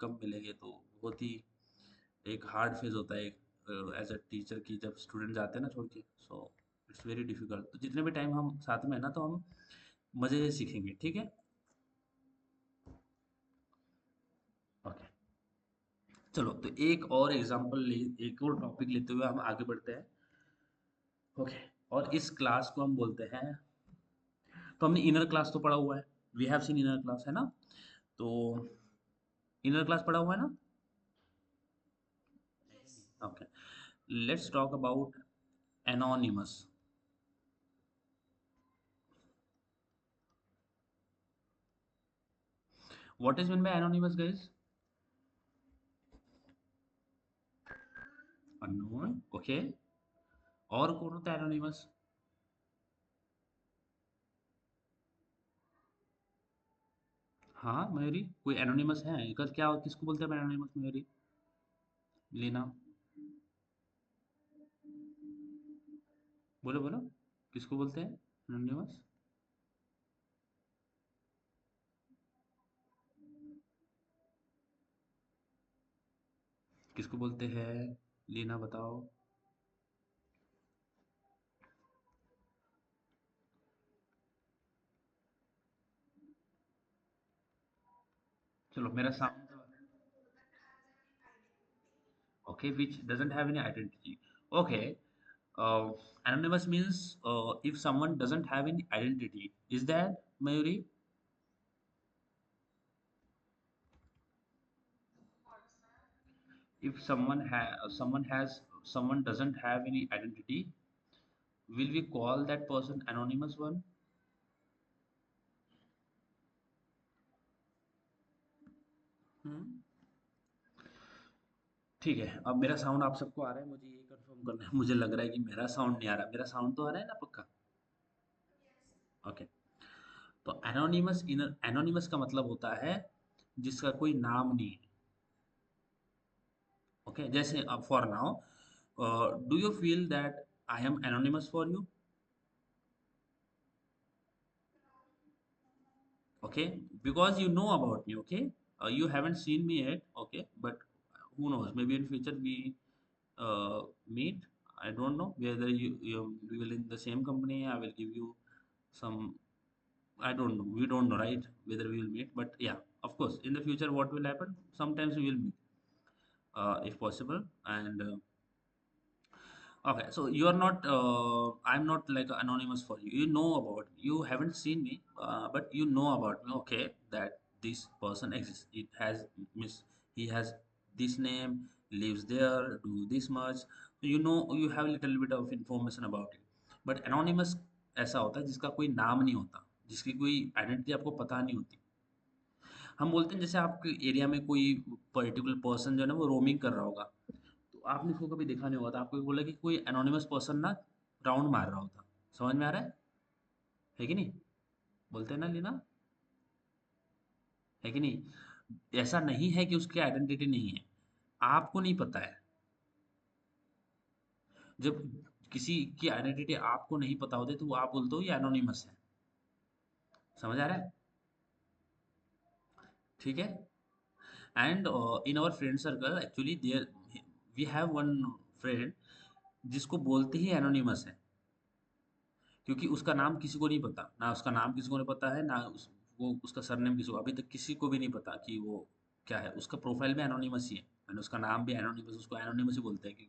कब मिलेंगे, तो बहुत ही एक हार्ड फेज होता है एज अ टीचर की, जब स्टूडेंट जाते हैं ना छोड़ के, सो इट्स वेरी डिफिकल्ट। तो जितने भी टाइम हम साथ में है ना, तो हम मज़े से सीखेंगे, ठीक है। ओके, चलो तो एक और एग्जांपल ले, एक और टॉपिक लेते हुए हम आगे बढ़ते हैं। ओके, और इस क्लास को हम बोलते हैं, तो हमने इनर क्लास तो पढ़ा हुआ है, we have seen inner class, है ना। तो इनर क्लास पढ़ा हुआ है ना। Okay, let's talk about anonymous. What is mean by anonymous guys? Unknown, okay. और कौन होता है एनोनिमस? हाँ मयूरी, कोई एनोनिमस है कल? क्या किसको बोलते हैं एनोनिमस मयूरी? लीना, बोलो बोलो, किसको बोलते हैं एनोनिमस? किसको बोलते हैं? लीना बताओ। चलो मेरा sound, okay, which doesn't have any identity. Okay, anonymous means if someone doesn't have any identity, is that Mayuri? If someone doesn't have any identity, will we call that person anonymous one? हम्म, ठीक है। अब मेरा sound आप सबको आ रहा है, मुझे ये कंफर्म करना है, मुझे लग रहा है कि मेरा साउंड नहीं आ रहा, मेरा साउंड तो आ रहा है ना पक्का? ओके, तो एनोनिमस का मतलब होता है जिसका कोई नाम नहीं है। ओके, जैसे अब for now, do you feel that I am anonymous for you? Okay, because you know about me, okay. You haven't seen me yet, okay, but who knows, maybe in future we meet. I don't know whether you we will in the same company, I will give you some, I don't know, we don't know, right, whether we will meet, but yeah, of course in the future what will happen, sometimes we will meet, if possible. And okay, so you are not, I'm not like anonymous for you. You know about me. You haven't seen me, but you know about me. Okay, that this person exists. It has miss. He has this name, lives there, do this much. So you know, you have a little bit of information about it. But anonymous ऐसा होता है जिसका कोई नाम नहीं होता, जिसकी कोई आइडेंटिटी आपको पता नहीं होती। हम बोलते हैं जैसे आपके एरिया में कोई पर्टिकुलर पर्सन जो है ना वो रोमिंग कर रहा होगा, तो आपने उसको कभी देखा नहीं होगा, तो आपको बोला कि कोई एनोनिमस पर्सन ना राउंड मार रहा होता। समझ में आ रहा है कि नहीं? बोलते हैं ना लीना, है कि नहीं? ऐसा नहीं है कि उसकी आइडेंटिटी नहीं है, आपको नहीं पता है। जब किसी की आइडेंटिटी आपको नहीं पता होती तो वो आप बोलते हो ये एनोनिमस है। समझ आ रहा है? ठीक है। And in our friend circle actually there we have one friend जिसको बोलते ही एनोनिमस है, क्योंकि उसका नाम किसी को नहीं पता, ना उसका नाम किसी को नहीं पता है, ना वो उसका सरनेम किसी को, अभी तक किसी को भी नहीं पता कि वो क्या है। उसका प्रोफाइल भी एनोनिमस ही है, मैंने उसका नाम भी एनोनिमस, उसको एनोनिमस ही बोलते हैं कि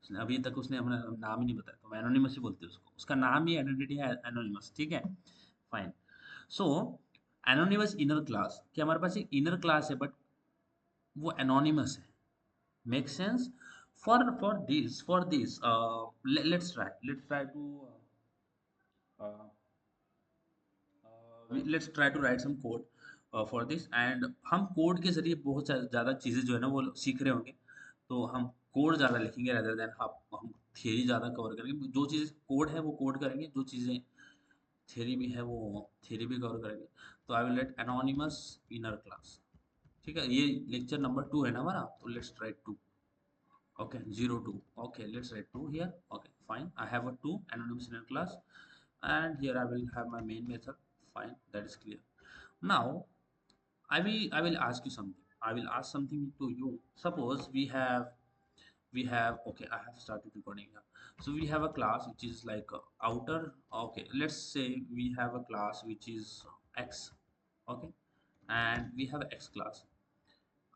उसने अभी तक उसने अपना नाम ही नहीं बताया, तो एनोनिमस ही बोलते हैं उसको, उसका नाम ही आइडेंटिटी है एनोनिमस, ठीक है। Fine. So anonymous inner class, कि हमारे पास एक इनर क्लास है बट वो एनोनिमस है। Make sense? For this let's try to let's try to write some code for this, and हम कोड के जरिए बहुत ज़्यादा चीज़ें जो है ना वो सीख रहे होंगे, तो हम कोड ज़्यादा लिखेंगे रेदर देन हम थियरी ज़्यादा कवर करेंगे। जो चीज़ कोड है वो कोड करेंगे, जो चीज़ें थियरी भी है वो थियरी भी कवर करेंगे। तो I will let anonymous inner class, ठीक है। ये लेक्चर नंबर 2 है ना हमारा, तो let's write 2। Okay, 02. Okay, let's write 2 here. Okay, fine. I have a 2 anonymous inner class, and here I will have my main method. Fine, that is clear. Now I will ask you something. I will ask something to you. Suppose we have okay, I have started recording now. So we have a class which is like outer. Okay, let's say we have a class which is x. Okay, and we have a x class,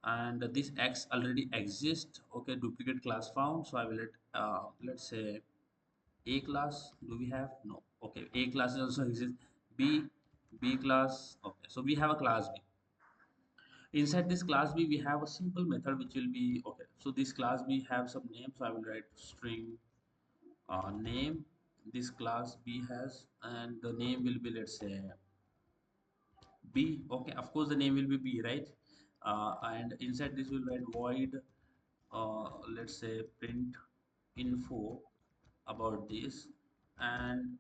and this x already exists. Okay, duplicate class found. So I will let let's say a class. Do we have? No. Okay, a class is also exists. B class. Okay, so we have a class b. Inside this class b we have a simple method which will be okay. So this class b have some name, so I will write string name this class b has, and the name will be, let's say, b. Okay, of course the name will be b, right? And inside this will write void let's say print info about this, and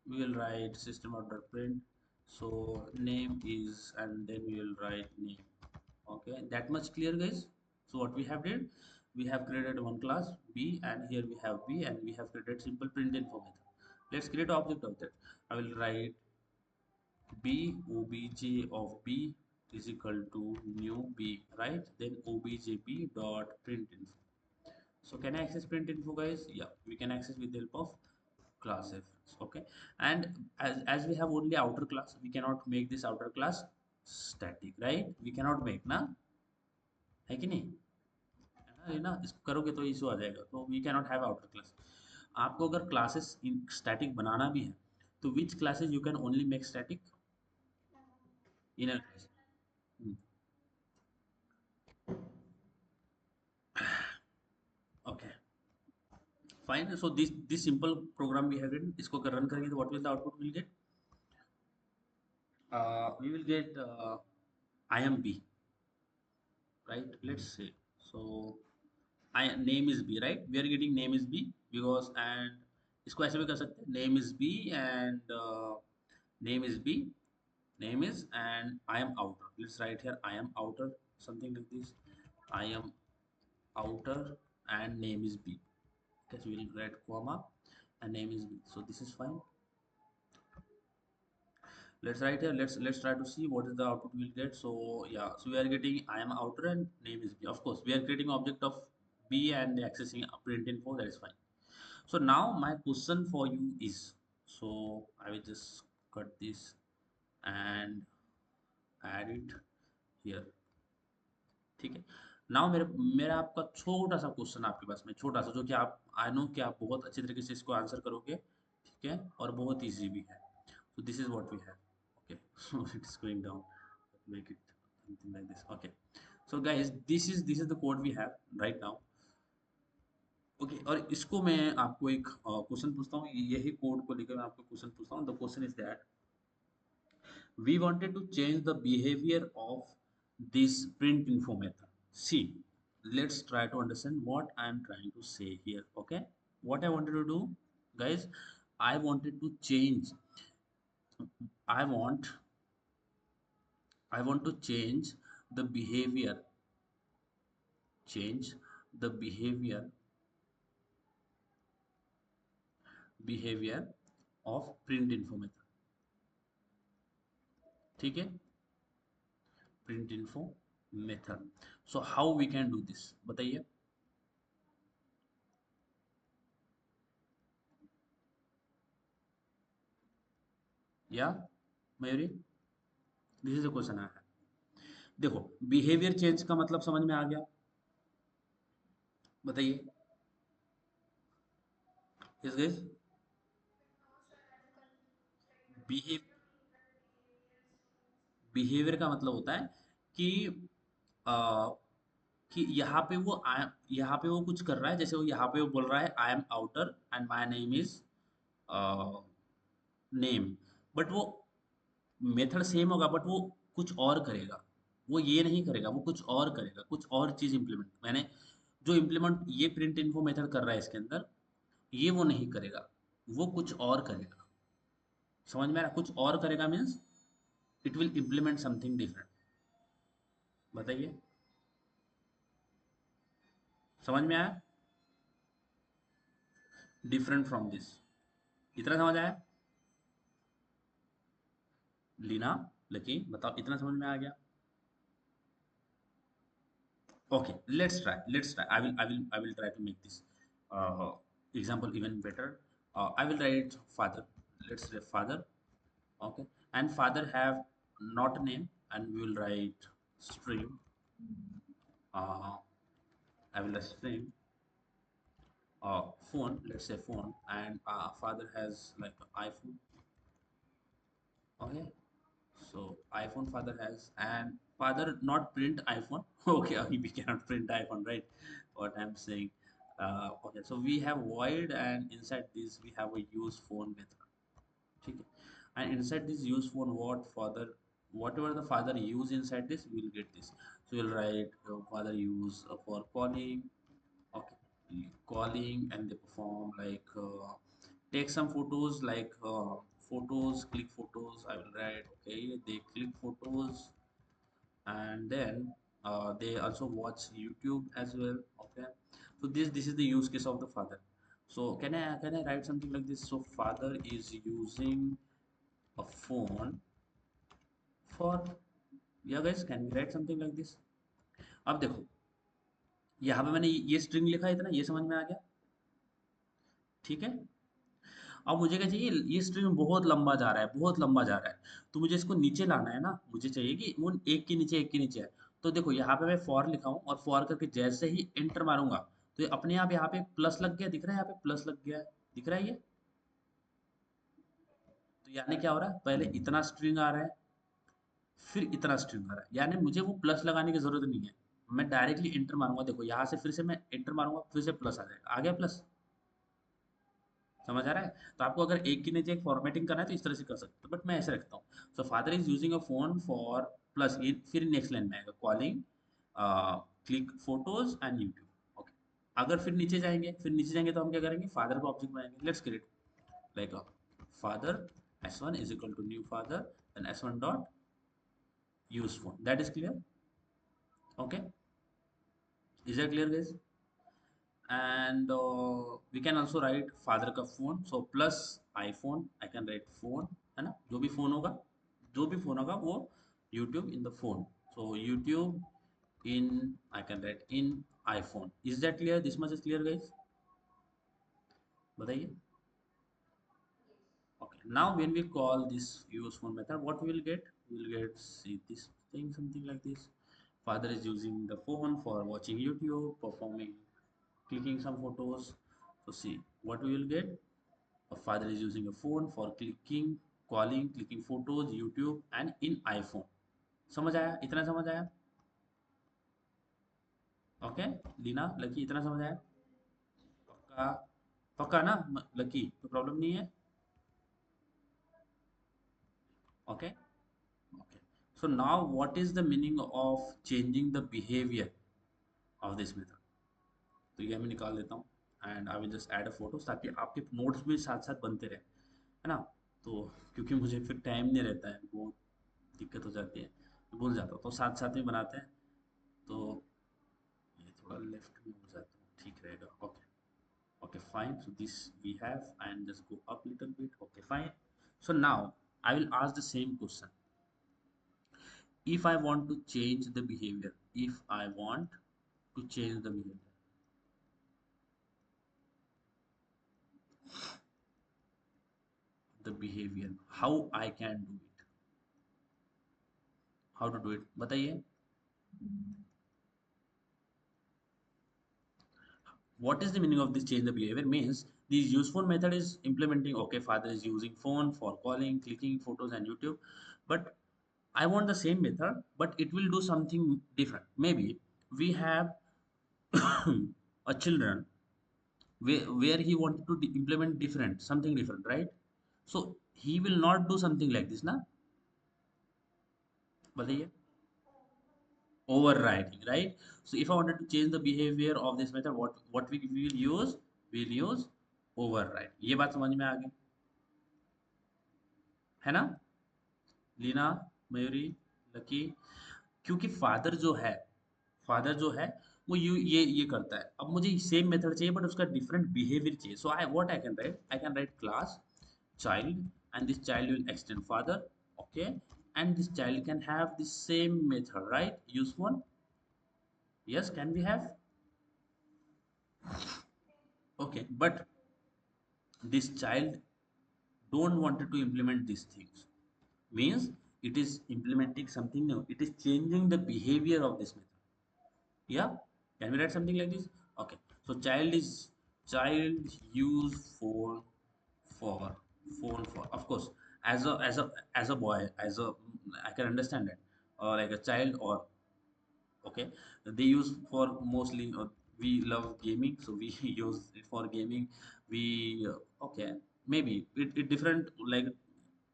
we will write system.print. So name is, and then we will write name. Okay, that much clear, guys? So what we have did, we have created one class b, and here we have b, and we have created simple print info method. Let's create object of that. I will write b obj of b is equal to new b, right? Then obj b dot print info. So can I access print info, guys? Yeah, we can access with the help of class f. Okay, and as we have only outer class, we cannot make this outer class static, right? We cannot make ना, है कि नहीं? है ना, इसको करोगे तो issue आ जाएगा, तो we cannot have outer class. आपको अगर क्लासेस स्टैटिक बनाना भी है, तो which classes you can only make static? Inner class. Okay, fine. So this simple program we have written, इसको अगर रन करेंगे तो what will the output will get? We will get IMB, right? Let's say. So I name is B, right? We are getting name is B because, and इसको ऐसे भी कर सकते हैं, name is B, and name is B, name is, and I am outer. Let's write here I am outer, something like this. I am outer and name is B. Okay, so we'll write comma and name is B. So this is fine. Let's write here, let's try to see what is the output we'll get. So yeah, so we are getting I am outer and name is B. Of course we are creating object of B and accessing a print info, that is fine. So now my question for you is, so I will just cut this and add it here. ठीक है. Now मेरे मेरा आपका छोटा सा question आपके पास में, छोटा सा, जो कि आप, आई नो कि आप बहुत अच्छी तरीके से इसको आंसर करोगे, ठीक है, और बहुत इजी भी है. So this is what we have. Okay, so it's going down. Make it something like this. Okay, so guys, this is the code we have right now. Okay, और इसको मैं आपको एक क्वेश्चन पूछता हूँ, यही कोड को लेकर मैं आपको क्वेश्चन पूछता हूँ. The question is that we wanted to change the behavior of this print info method. See, let's try to understand what I am trying to say here. Okay, what I wanted to do, guys, I wanted to change. I want I want to change the behavior. Change the behavior of print info method. ठीक है, print info method. So how we can do this? बताइए. या Mayuri, this is the question है. देखो, behaviour change का मतलब समझ में आ गया? बताइए. Yes guys. बिहेव बिहेवियर का मतलब होता है कि आ, कि यहाँ पे वो कुछ कर रहा है, जैसे वो यहाँ पे वो बोल रहा है I am outer and my name is name, but वो मेथड सेम होगा, बट वो कुछ और करेगा. वो ये नहीं करेगा, वो कुछ और करेगा, कुछ और चीज इंप्लीमेंट. मैंने जो इंप्लीमेंट ये प्रिंट इन्फो मेथड कर रहा है इसके अंदर, ये वो नहीं करेगा, वो कुछ और करेगा. समझ में आ रहा? कुछ और करेगा means it will implement something different. बताइए, समझ में आया? Different from this. इतना समझ आया? लीना, लकी, बताओ, इतना समझ में आ गया? Okay, let's try. I will try to make this uh, example even better. I will write father. Let's say father. Okay, and father have not a name, and we will write stream. uh, I will write stream phone, let's say phone, and father has like iPhone. Okay, so iPhone father has, and father not print iPhone. Okay, we cannot print iPhone, right? What I'm saying. Okay, so we have void, and inside this we have a use phone method. Okay, and inside this use phone, whatever the father use inside this, we'll get this. So we'll write father use for calling. Okay, calling, and they perform like take some photos, like photos, click photos. I will write, okay, they click photos, and then they also watch YouTube as well. Okay, so this is the use case of the father. So can I write something like this? So father is using a phone for, yeah guys, can we write something like this? अब देखो, यहाँ पे मैंने ये string लिखा है, इतना ये समझ में आ गया? ठीक है। अब मुझे क्या चाहिए, ये स्ट्रिंग बहुत लंबा जा रहा है, बहुत लंबा जा रहा है, तो मुझे इसको नीचे लाना है ना, मुझे चाहिए कि वो एक के नीचे एक के नीचे है। तो देखो यहाँ पे मैं फॉर लिखा हूँ, और फॉर करके जैसे ही एंटर मारूंगा, तो ये अपने आप यहाँ पे प्लस लग गया, दिख रहा है यहाँ पे प्लस लग गया है, दिख रहा है ये। तो यानी क्या हो रहा है, पहले इतना स्ट्रिंग आ रहा है, फिर इतना स्ट्रिंग आ रहा है, यानी मुझे वो प्लस लगाने की जरूरत नहीं है। मैं डायरेक्टली एंटर मारूंगा, देखो यहाँ से फिर से मैं एंटर मारूंगा, फिर से प्लस आ जाएगा, आ गया प्लस। समझ आ रहा है? तो आपको अगर एक के नीचे एक फॉर्मेटिंग करना है तो इस तरह से कर सकते हो, बट मैं ऐसे रखता हूँ। So father is using a phone for plus, ये फिर नेक्स्ट लाइन में आएगा calling, click photos and YouTube. Okay, अगर फिर नीचे जाएंगे तो हम क्या करेंगे, फादर को ऑब्जेक्ट बनाएंगे। Let's create like father s1 is equal to new father, and s1 dot use phone. That is clear? Okay, is that clear guys? And we can also write father का phone, so plus iPhone, I can write phone, है ना, जो भी phone होगा, जो भी phone होगा वो YouTube in the phone, so YouTube in, I can write in iPhone. Is that clear? This much is clear guys? बताइए। Okay, now when we call this use phone method, what we will get, we will get, see this thing, something like this. Father is using the phone for watching YouTube, performing, clicking some photos. So see what we will get. A father is using a phone for clicking, calling, clicking photos, YouTube, and in iPhone. समझ आया? इतना समझ आया? Okay, Leena, lucky, इतना समझ आया? पक्का? पक्का ना लकी, तो प्रॉब्लम नहीं है? Okay, okay. So now what is the meaning of changing the behavior of this method? तो ये मैं निकाल देता हूँ, and I will just add a photo, ताकि आपके नोट्स भी साथ साथ बनते रहे, है ना? तो क्योंकि मुझे फिर टाइम नहीं रहता है, वो दिक्कत हो जाती है, भूल जाता हूँ, तो साथ साथ में बनाते हैं। तो ये थोड़ा लेफ्ट में हो जाता हूँ, ठीक रहेगा। Okay, okay fine, so this we have, and just go up little bit. Okay fine, so now I will ask the same question. If I want to change the behavior, if I want to change the behavior, how I can do it, how to do it, बताइए। What is the meaning of this change the behavior? Means this use phone method is implementing, okay, father is using phone for calling, clicking photos and YouTube, but I want the same method, but it will do something different. Maybe we have a children where he wanted to implement different, something different, right? So he will not do something like this na, बताइए। Overriding, right? So if I wanted to change the behavior of this method, what we will use, we'll use override। ये बात समझ में आ गई, है ना? Leena, Mayuri, Lucky, क्योंकि father जो है वो ये करता है। अब मुझे सेम मेथड चाहिए, बट उसका डिफरेंट बिहेवियर चाहिए। So I write class child, and this child will extend father, okay, and this child can have the same method, right? Use one, Yes, can we have? Okay, but this child don't wanted to implement these things. Means it is implementing something new. It is changing the behavior of this method. Yeah, can we write something like this? Okay, so child use for phone for, of course, as a boy, as a, I can understand that, or like a child, or okay, they use for mostly, we love gaming, so we use it for gaming. We okay, maybe it different, like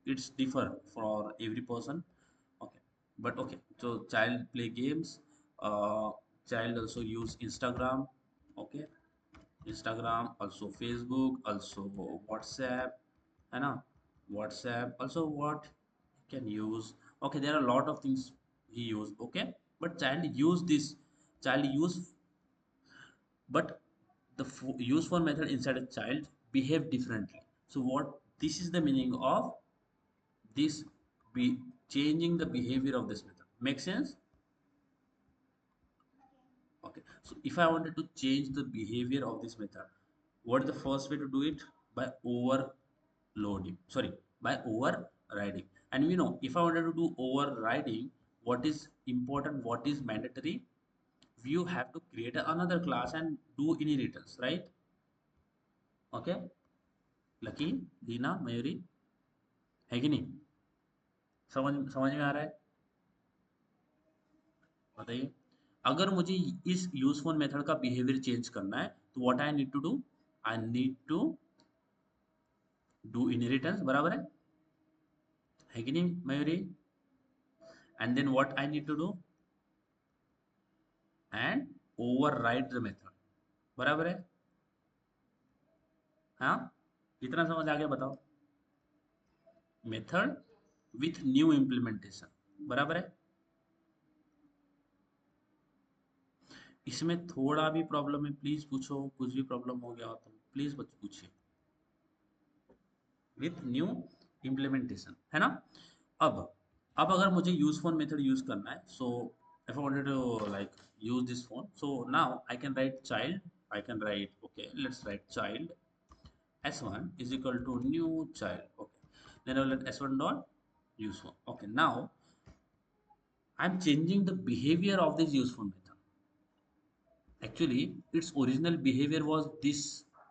it's differ for every person. Okay, but okay, so child play games, uh child also use Instagram. Okay, Instagram, also Facebook, also WhatsApp, है ना? WhatsApp also what can use. Okay, there are a lot of things he use. Okay, but child use this, child use, but the use for method inside a child behave differently. So what, this is the meaning of this, be changing the behavior of this method. Make sense? Okay, so if I wanted to change the behavior of this method, what is the first way to do it? By overloading, sorry, by overriding. And we know, if I wanted to do overriding, what is important, what is mandatory? You have to create another class and do inheritance, right? Okay, Lucky, Deena, Mayuri, है कि नहीं? समझ समझ में आ रहा है? बताइए। अगर मुझे इस यूजफुल मेथड का बिहेवियर चेंज करना है, तो what I need to do, I need to do inheritance, बराबर है कि नहीं Mayuri? And then what I need to do, and override the method, बराबर है? हाँ, कितना समझ आ गया बताओ? मेथड विथ न्यू इम्प्लीमेंटेशन, बराबर है? इसमें थोड़ा भी प्रॉब्लम है प्लीज पूछो, कुछ भी प्रॉब्लम हो गया हो तो प्लीज पूछिए। विथ न्यू इम्प्लीमेंटेशन, है ना? अब अब अगर मुझे यूज फोन मेथड यूज करना है, सो if I wanted to like use this phone, so now I can write child, I can write, okay, let's write child s1 is equal to new child. Okay, then I will let s1 dot use phone. Okay, now I'm changing the behavior of this use phone method. Actually its original behavior was this,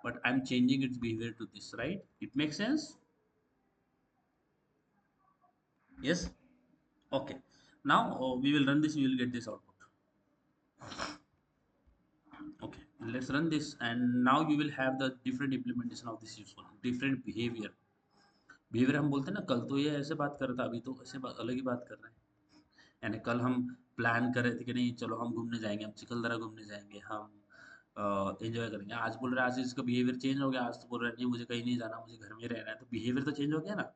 but I'm changing its behavior to this, right? It makes sense? Yes. Okay, now we will run this, we will get this output. Okay, let's run this, and now you will have the different implementation of this useful, different behavior. Behavior हम बोलते हैं ना, कल तो ये ऐसे बात कर रहा था, अभी तो ऐसे अलग ही बात कर रहे हैं। यानी कल हम प्लान कर रहे थे कि नहीं चलो हम घूमने जाएंगे, हम चिखलदरा घूमने जाएंगे, हम एंजॉय करेंगे। आज बोल रहा है, आज इसका बिहेवियर चेंज हो गया, आज तो बोल रहा है नहीं मुझे कहीं नहीं जाना, मुझे घर में रहना है, तो बिहेवियर तो चेंज हो गया ना।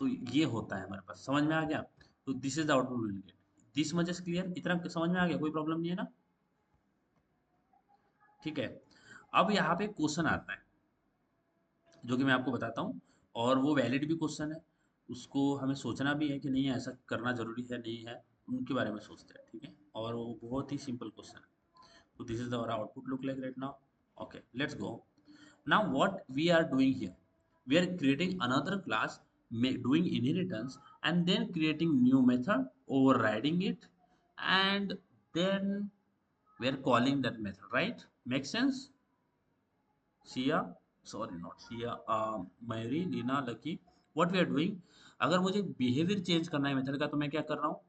तो ये होता है हमारे पास, समझ में आ गया? तो this is the output will gate. This much is clear, इतना समझ में आ गया, कोई प्रॉब्लम नहीं है ना? ठीक है, अब यहाँ पे क्वेश्चन आता है जो कि मैं आपको बताता हूँ, और वो वैलिड भी क्वेश्चन है। उसको हमें सोचना भी है कि नहीं ऐसा करना जरूरी है नहीं है, उनके बारे में सोचते हैं, ठीक है? और वो बहुत ही सिंपल क्वेश्चन है। तो this is our output look like right now. Okay, let's go. Now what we are doing here, we are creating another class, doing inheritance, and then creating new method, overriding it, and then we are calling that method, right? Make sense? Siya, sorry not Siya, Mayuri, Leena, Lucky, what we are doing, अगर मुझे behaviour change करना है method का, तो मैं क्या कर रहा हूँ?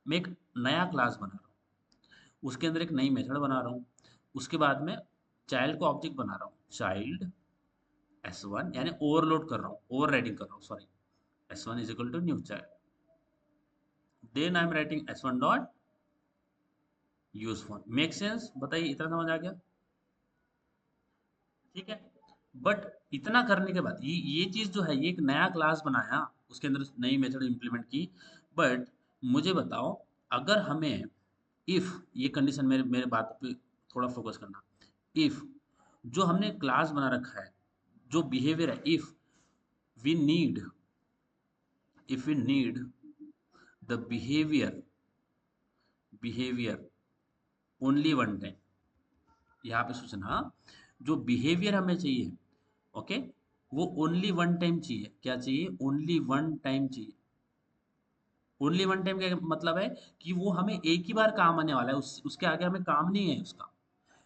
मैं एक नया क्लास बना रहा हूँ, उसके अंदर एक नई मेथड बना रहा हूँ, उसके बाद में चाइल्ड को ऑब्जेक्ट बना रहा हूँ, चाइल्ड s1, यानी ओवरलोड कर रहा हूँ, ओवर राइटिंग कर रहा हूँ, sorry, s1 is equal to new child, then I am writing s1 dot use phone. Make sense? बताइए, इतना समझ आ गया? ठीक है, बट इतना करने के बाद ये चीज जो है, ये एक नया क्लास बनाया, उसके अंदर नई मेथड इंप्लीमेंट की, बट मुझे बताओ, अगर हमें, इफ, ये कंडीशन, मेरे बात पे थोड़ा फोकस करना, इफ जो हमने क्लास बना रखा है, जो बिहेवियर है, we need if we need the behaviour, behaviour only one time. यहाँ पे सोचना, जो बिहेवियर हमें चाहिए, ओके, वो ओनली वन टाइम चाहिए। क्या चाहिए? ओनली वन टाइम चाहिए। ओनली वन टाइम का मतलब है कि वो हमें एक ही बार काम आने वाला है, उसके आगे हमें काम नहीं है उसका।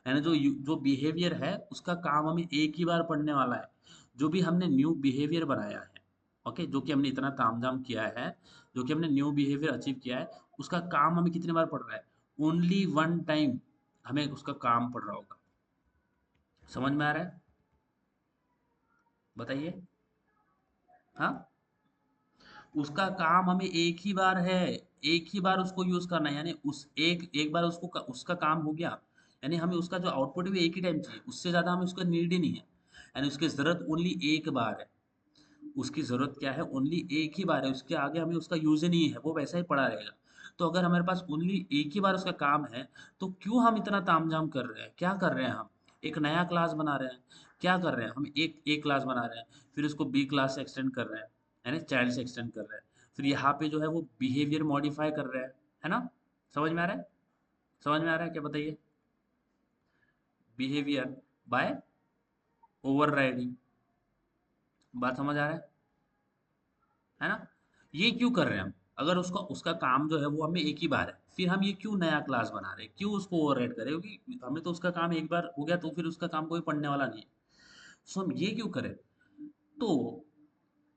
यानी जो बिहेवियर है उसका काम हमें एक ही बार पढ़ने वाला है। जो भी हमने न्यू बिहेवियर बनाया है, ओके, जो कि हमने इतना तामझाम किया है, जो कि हमने न्यू बिहेवियर अचीव किया है, उसका काम हमें कितने बार पढ़ रहा है? ओनली वन टाइम हमें उसका काम पढ़ रहा होगा। समझ में आ रहा है? बताइए। हाँ, उसका काम हमें एक ही बार है, एक ही बार उसको यूज करना है। यानी उस एक एक बार उसका काम हो गया, यानी हमें उसका जो आउटपुट भी एक ही टाइम चाहिए, उससे ज्यादा हमें उसका नीड ही नहीं है। यानी उसकी जरूरत ओनली एक बार है। उसकी ज़रूरत क्या है? ओनली एक ही बार है, उसके आगे हमें उसका यूज़ ही नहीं है, वो वैसा ही पड़ा रहेगा। तो अगर हमारे पास ओनली एक ही बार उसका काम है, तो क्यों हम इतना तामझाम कर रहे हैं? क्या कर रहे हैं हम? एक नया क्लास बना रहे हैं। क्या कर रहे हैं हम? एक क्लास बना रहे हैं, फिर उसको बी क्लास से एक्सटेंड कर रहे हैं, है ना, चाइल्ड से एक्सटेंड कर रहे हैं। फिर यहाँ पे जो है वो बिहेवियर मॉडिफाई कर रहे हैं, है ना? समझ में आ रहा है? समझ में आ रहा है क्या? बताइए। Behaviour by overriding. बात समझ आ रहा है ना? ये क्यों कर रहे हैं हम? अगर उसका उसका काम जो है वो हमें एक ही बार है, फिर हम ये क्यों नया क्लास बना रहे हैं? क्यों उसको ओवरराइड करें? क्योंकि हमें तो उसका काम एक बार हो गया, तो फिर उसका काम कोई पढ़ने वाला नहीं है। सो हम ये क्यों करें? तो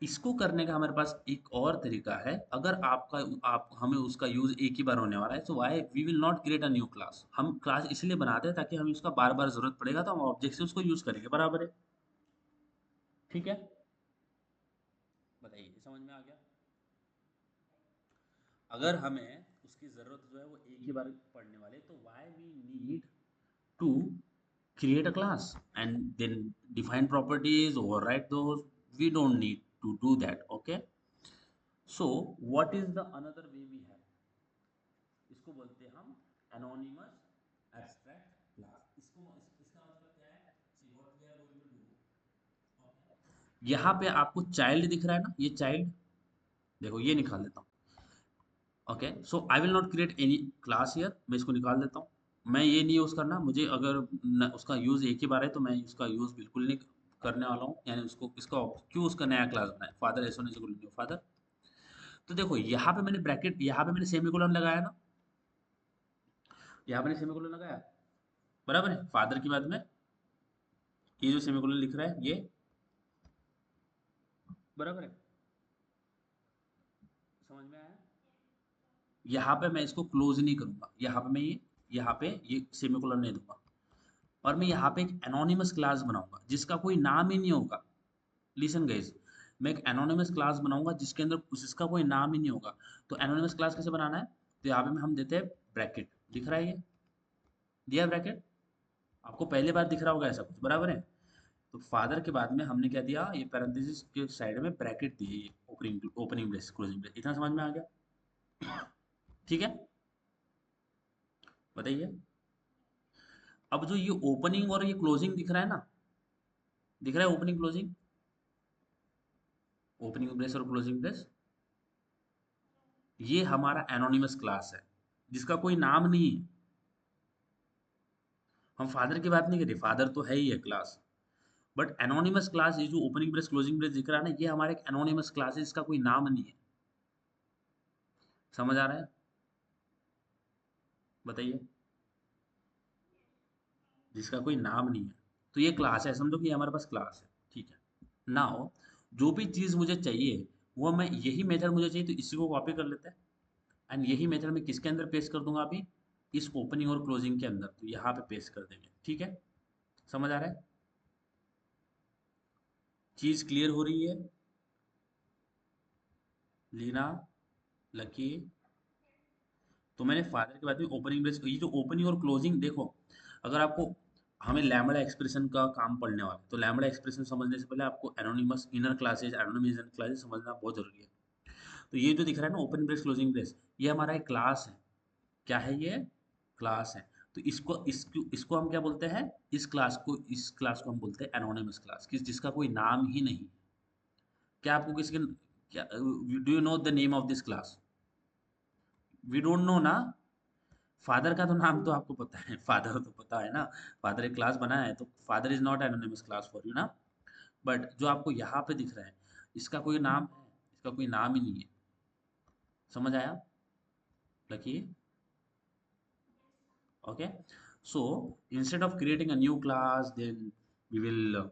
इसको करने का हमारे पास एक और तरीका है। अगर आपका आप हमें उसका यूज एक ही बार होने वाला है, तो why we will not create a new class. हम क्लास इसलिए बनाते हैं ताकि हमें उसका बार बार जरूरत पड़ेगा तो हम ऑब्जेक्ट से उसको यूज करेंगे। बराबर है? ठीक है, बताइए, समझ में आ गया? अगर हमें उसकी ज़रूरत जो है वो एक ही बार पढ़ने वाले, तो why we need to create a class and then define properties, override those? We don't need to do that, okay? So what is the another way we have? इसको बोलते हैं हम anonymous abstract class। इसका मतलब क्या है? See what we are going to do, okay? यहाँ पे आपको चाइल्ड दिख रहा है ना, ये चाइल्ड, देखो ये निकाल देता हूँ। Okay, so I will not create any class here, मैं इसको निकाल देता हूँ। मैं ये नहीं यूज़ करना, मुझे अगर उसका यूज़ एक ही बार है तो मैं उसका यूज़ बिल्कुल नहीं करने वाला हूँ। यानी उसको इसका क्यों उसका नया क्लास बनाए? Father S new father. तो देखो यहाँ पे मैंने ब्रैकेट, यहाँ पे मैंने सेमीकोलन लगाया ना, यहाँ पे मैंने सेमीकोलन लगाया, बराबर है? फादर की बात में ये जो सेमीकोलन लिख रहा है ये, बराबर है? समझ में आया? यहाँ पे मैं इसको क्लोज नहीं करूंगा, यहाँ पे मैं ये सेमीकोलन नहीं दूंगा, और मैं यहाँ पे एक एनोनिमस क्लास बनाऊंगा जिसका कोई नाम ही नहीं होगा। लिसन गाइस, मैं एक एनोनिमस क्लास बनाऊंगा जिसके अंदर जिसका कोई नाम ही नहीं होगा। तो एनोनिमस क्लास कैसे बनाना है? तो यहाँ पे हम देते हैं ब्रैकेट, दिख रहा है ये, दिया ब्रैकेट, आपको पहले बार दिख रहा होगा ऐसा कुछ, बराबर है? तो फादर के बाद में हमने क्या दिया? ये पैरेंथेसिस के साइड में ब्रैकेट दिए, ये opening opening brace closing brace. इतना समझ में आ गया? ठीक है, बताइए। अब जो ये ओपनिंग और ये क्लोजिंग दिख रहा है ना, दिख रहा है ओपनिंग क्लोजिंग, ओपनिंग ब्रेस और क्लोजिंग ब्रेस, ये हमारा एनोनिमस क्लास है जिसका कोई नाम नहीं है। हम फादर की बात नहीं कर रहे, फादर तो है ही है क्लास, बट एनोनिमस क्लास, ये जो ओपनिंग ब्रेस क्लोजिंग ब्रेस दिख रहा है ना, ये हमारा एक एनोनिमस क्लास है जिसका कोई नाम नहीं है। समझ आ रहा है? बताइए। जिसका कोई नाम नहीं है, तो ये क्लास है, समझो कि ये हमारे पास क्लास है। ठीक है, नाउ जो भी चीज़ मुझे चाहिए, वो मैं यही मेथड मुझे चाहिए, तो इसी को कॉपी कर लेते हैं, एंड यही मेथड मैं किसके अंदर पेस्ट कर दूंगा अभी? इस ओपनिंग और क्लोजिंग के अंदर, तो यहाँ पे पेस्ट कर देंगे। ठीक है, समझ आ रहा है? चीज़ क्लियर हो रही है? लीना, लकी, तो मैंने फादर के बाद में ओपनिंग ब्रेस, ये जो ओपनिंग और क्लोजिंग देखो, अगर आपको हमें लैम्बडा एक्सप्रेशन का काम पढ़ने वाला है, तो लैम्बडा एक्सप्रेशन समझने से पहले आपको anonymous inner classes, anonymous inner classes समझना बहुत जरूरी है। तो ये जो दिख रहा है ना ओपन ब्रेस क्लोजिंग ब्रेस, ये हमारा एक क्लास है। क्या है ये? क्लास है। तो इसको हम क्या बोलते हैं? इस क्लास को हम बोलते हैं एनोनिमस क्लास, किस जिसका कोई नाम ही नहीं। क्या आपको किसी के, क्या do you know the name of this class? We don't know ना? फादर का तो नाम तो आपको पता है, फादर तो पता है ना, फादर एक क्लास बनाया है, तो father is not anonymous class for you ना। बट जो आपको यहाँ पे दिख रहा है, इसका कोई नाम है? इसका कोई नाम ही नहीं है। समझ आया? Lucky, okay. So instead of creating a new class, then we will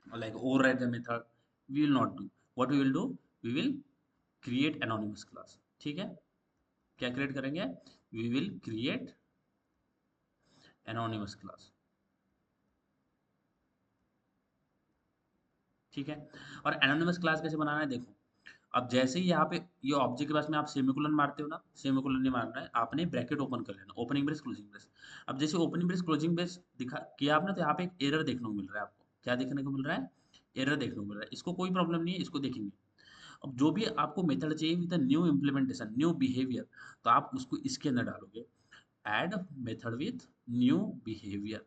like override the method. We will not do. What we will do, we will create anonymous class. ठीक है? क्या create करेंगे? We will create anonymous class. ठीक है? और anonymous class कैसे बनाना है देखो। अब जैसे ही यहाँ पे ये ऑब्जेक्ट के पास में आप सेमीकोलन मारते हो ना, सेमीकोलन नहीं मारना है आपने, ब्रैकेट ओपन कर लेना, ओपनिंग ब्रेस क्लोजिंग ब्रेस। अब जैसे ओपनिंग ब्रेस क्लोजिंग ब्रेस दिखा किया आपने, तो यहाँ पे एक एरर देखने को मिल रहा है आपको। क्या देखने को मिल रहा है? एरर देखने को मिल रहा है। इसको कोई प्रॉब्लम नहीं है, इसको देखेंगे। अब जो भी आपको मेथड चाहिए with new implementation, new behaviour, तो आप उसको इसके अंदर डालोगे, add method with new behaviour.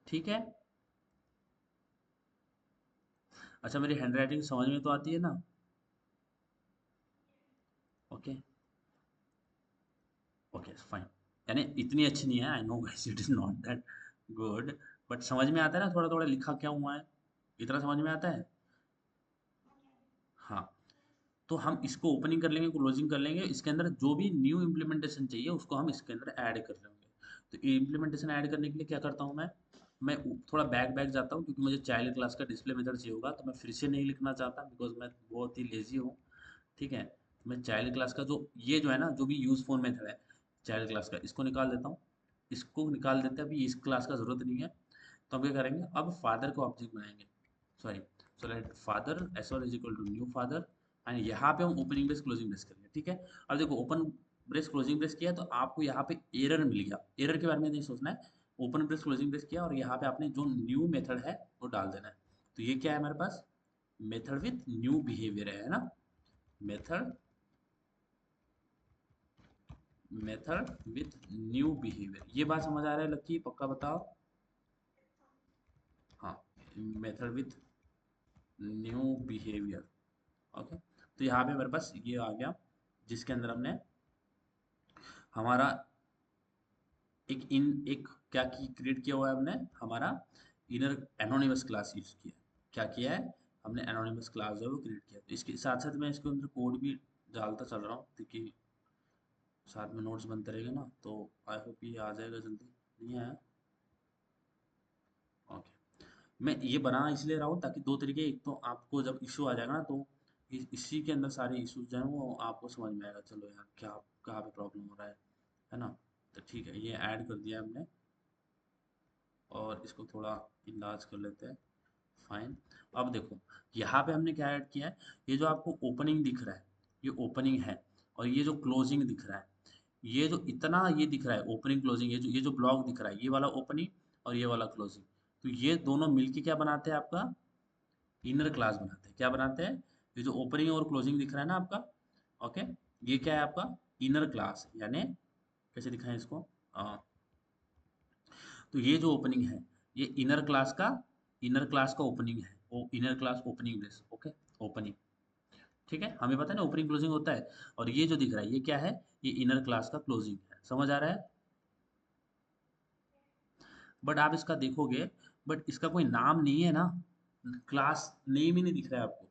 ठीक है? अच्छा, मेरी हैंड राइटिंग समझ में तो आती है ना? Okay, okay fine. यानी इतनी अच्छी नहीं है, I know guys, it is not that good, but समझ में आता है ना थोड़ा थोड़ा लिखा क्या हुआ है, इतना समझ में आता है। हाँ, तो हम इसको ओपनिंग कर लेंगे, क्लोजिंग कर लेंगे, इसके अंदर जो भी न्यू इम्प्लीमेंटेशन चाहिए उसको हम इसके अंदर ऐड कर लेंगे। तो ये इम्प्लीमेंटेशन ऐड करने के लिए क्या करता हूँ मैं थोड़ा बैक बैक जाता हूँ, क्योंकि मुझे चाइल्ड क्लास का डिस्प्ले मेथड चाहिए होगा, तो मैं फिर से नहीं लिखना चाहता, बिकॉज मैं बहुत ही लेजी हूँ। ठीक है? तो मैं चाइल्ड क्लास का जो ये जो है ना, जो भी यूज फोन मेथड है चाइल्ड क्लास का, इसको निकाल देता हूँ। इसको निकाल देते हैं, अभी इस क्लास का जरूरत नहीं है। तो हम क्या करेंगे, अब फादर को ऑब्जेक्ट बनाएंगे, sorry, so let father S one is equal to new father, and यहाँ पे हम ओपनिंग ब्रेस क्लोजिंग ब्रेस करेंगे। ठीक है? अब देखो, ओपन ब्रेस क्लोजिंग ब्रेस किया तो आपको यहाँ पे एरर मिल गया, एरर के बारे में नहीं सोचना है। ओपन ब्रेस क्लोजिंग ब्रेस किया और यहाँ पे आपने जो न्यू मेथड है वो डाल देना है। तो ये क्या है हमारे पास? मेथड विथ न्यू बिहेवियर है ना? Method, method with new behaviour, ये बात समझ आ रहा है लक्की? पक्का बताओ। हाँ, method with new behaviour. Okay, तो यहाँ पे मेरे पास ये आ गया, जिसके अंदर हमने हमारा एक क्या की क्रिएट किया हुआ है हमने, हमारा इनर एनोनिमस क्लास यूज किया। क्या किया है हमने? एनोनिमस क्लास जो है वो क्रिएट किया। तो इसके साथ साथ मैं इसके अंदर कोड भी डालता चल रहा हूँ, ताकि साथ में नोट्स बनते रहेंगे ना, तो आई होप ये आ जाएगा जल्दी। नहीं आया? ओके, मैं ये बना इसलिए रहा हूँ ताकि दो तरीके, एक तो आपको जब इशू आ जाएगा ना, तो इसी के अंदर सारे इश्यूज जो हैं वो आपको समझ में आएगा, चलो यार क्या कहाँ पे प्रॉब्लम हो रहा है ना? तो ठीक है, ये ऐड कर दिया हमने, और इसको थोड़ा इलाज कर लेते हैं। फाइन। अब देखो, यहाँ पे हमने क्या ऐड किया है, ये जो आपको ओपनिंग दिख रहा है, ये ओपनिंग है, और ये जो क्लोजिंग दिख रहा है, ये जो इतना ये दिख रहा है ओपनिंग क्लोजिंग, ये जो ब्लॉक दिख रहा है, ये वाला ओपनिंग और ये वाला क्लोजिंग, तो ये दोनों मिलके क्या बनाते हैं आपका? इनर क्लास बनाते हैं। क्या बनाते हैं? ये जो ओपनिंग और क्लोजिंग दिख रहा है ना आपका, ओके, ये क्या है आपका? इनर क्लास, यानी कैसे दिखाएं इसको? तो ये जो ओपनिंग है, ये इनर क्लास का ओपनिंग है, वो inner class opening brace. Okay, opening. ठीक है, हमें पता है ना ओपनिंग क्लोजिंग होता है। और ये जो दिख रहा है ये क्या है? ये इनर क्लास का क्लोजिंग है। समझ आ रहा है? बट आप इसका देखोगे, बट इसका कोई नाम नहीं है ना, क्लास नेम ही नहीं दिख रहा है आपको।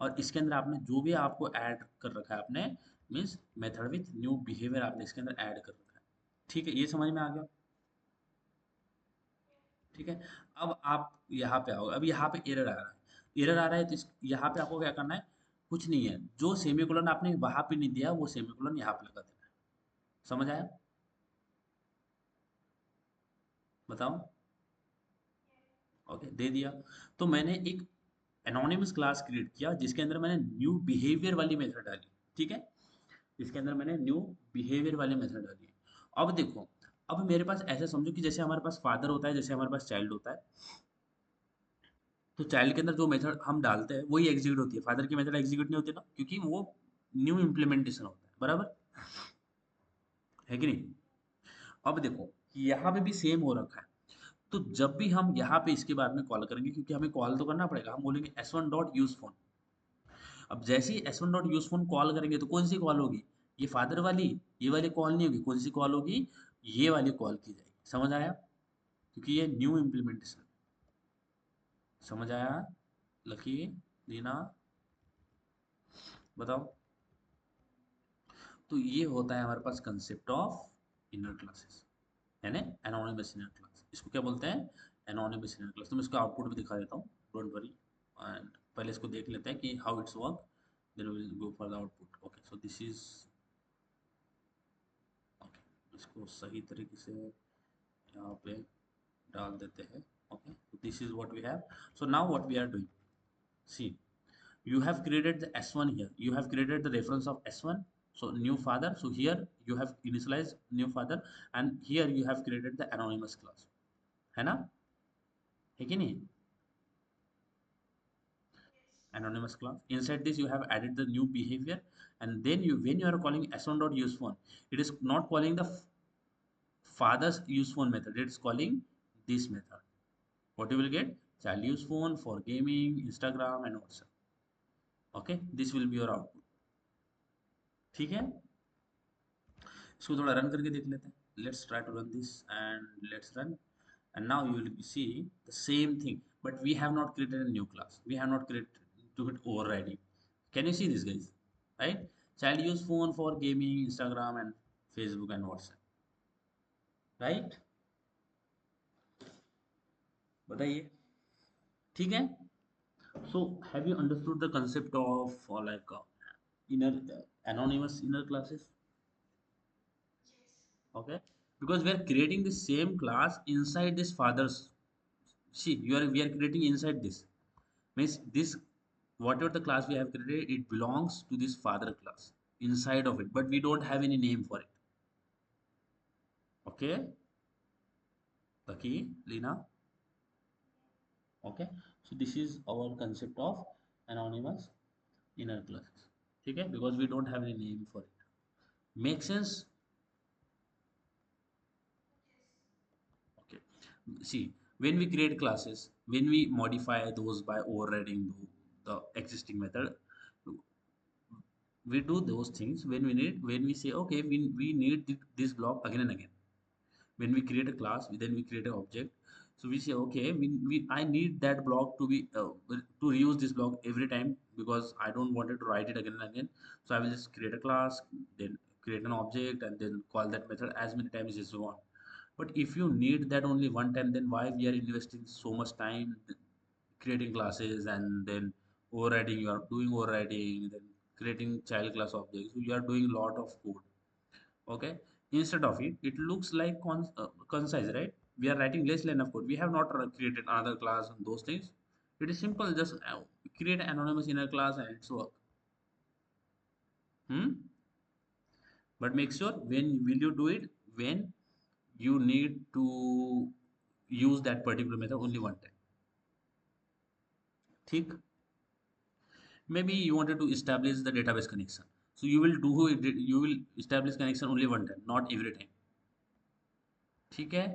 और इसके अंदर आपने जो भी आपको ऐड कर रखा है आपने, means method with new behaviour आपने इसके अंदर ऐड कर रखा है। ठीक है, ये समझ में आ गया? ठीक है, अब आप यहाँ पे आओ, अब यहाँ पे एरर आ रहा है, एरर आ रहा है, तो यहाँ पे आपको क्या करना है? कुछ नहीं है, जो सेमीकोलन आपने वहां पे नहीं दिया, वो सेमीकोलन यहाँ पे लगा देना है। समझ आया? बताओ। ओके, दे दिया। तो मैंने एक एनोनिमस क्लास क्रिएट किया, जिसके अंदर मैंने न्यू बिहेवियर वाली मेथड डाली। ठीक है, इसके अंदर मैंने न्यू बिहेवियर वाली मेथड डाली। अब देखो, अब मेरे पास ऐसे समझो कि जैसे हमारे पास फादर होता है, जैसे हमारे पास चाइल्ड होता है, तो चाइल्ड के अंदर जो मेथड हम डालते हैं वही एग्जीक्यूट होती है, फादर की मेथड एग्जीक्यूट नहीं होती ना, क्योंकि वो न्यू इम्प्लीमेंटेशन होता है। बराबर है कि नहीं? अब देखो कि यहाँ पे भी सेम हो रखा है। तो जब भी हम यहाँ पे इसके बाद में कॉल करेंगे, क्योंकि हमें कॉल तो करना पड़ेगा, हम बोलेंगे s1 डॉट यूज फोन। अब जैसे ही s1 dot use phone call करेंगे, तो कौन सी कॉल होगी? ये फादर वाली, ये वाली कॉल नहीं होगी, कौन सी कॉल होगी, ये वाली कॉल की जाएगी। समझ आया? क्योंकि ये न्यू इम्प्लीमेंटेशन। समझ आया? लकी, रीना, बताओ। तो ये होता है हमारे पास कंसेप्ट ऑफ इनर क्लासेस, यानी एनोनिमस इनर क्लास। इसको क्या बोलते हैं? Anonymous inner class. तो मैं इसका आउटपुट भी दिखा देता हूँ, डोंट वरी। एंड पहले इसको देख लेते हैं कि how it's work, then we will go for the output. Okay, so this is, okay, इसको सही तरीके से यहाँ पे डाल देते हैं। Okay, this is what we have. So now what we are doing, see, you have created the s1 here, you have created the reference of s1, so new father, so here you have initialized new father, and here you have created the anonymous class, है ना? है कि नहीं? Anonymous class, inside this you have added the new behavior, and then you, when you are calling s1 dot use phone, it is not calling the father's use phone method, it's calling this method. What you will get? Child use phone for gaming, instagram and whatsapp. Okay, this will be your output. ठीक है, इसको थोड़ा run करके देख लेते हैं। Let's try to run this and let's run, and now you will see the same thing, but we have not created a new class, we have not created to it overriding. Can you see this, guys? Right, child use phone for gaming, instagram and facebook and whatsapp, right? बताइए, ठीक है? So have you understood the concept of inner anonymous inner classes? Okay, because we are creating the same class inside this father's. See, you are, we are creating inside this, means this, whatever the class we have created, it belongs to this father class inside of it, but we don't have any name for it. Okay, Taki, Lina. Okay, so this is our concept of anonymous inner classes. Okay, because we don't have any name for it. Make sense? Okay, see, when we create classes, when we modify those by overriding the existing method, we do those things when we need, when we say okay, we need this block again and again. When we create a class, then we create an object, so we say okay, I need that block to be to reuse this block every time, because I don't want it to write it again and again. So I will just create a class, then create an object and then call that method as many times as you want. But if you need that only one time, then why we are investing so much time creating classes and then overriding, you are doing overriding, then creating child class objects, so you are doing a lot of code. Okay, instead of it, it looks like concise, right? We are writing less line of code, we have not created another class and those things. It is simple, just create an anonymous inner class and it's work. Hmm? But make sure when will you do it, when you need to use that particular method only one time. ठीक? Maybe you wanted to establish the database connection, so you will do it, you will establish connection only one time, not every time. ठीक है?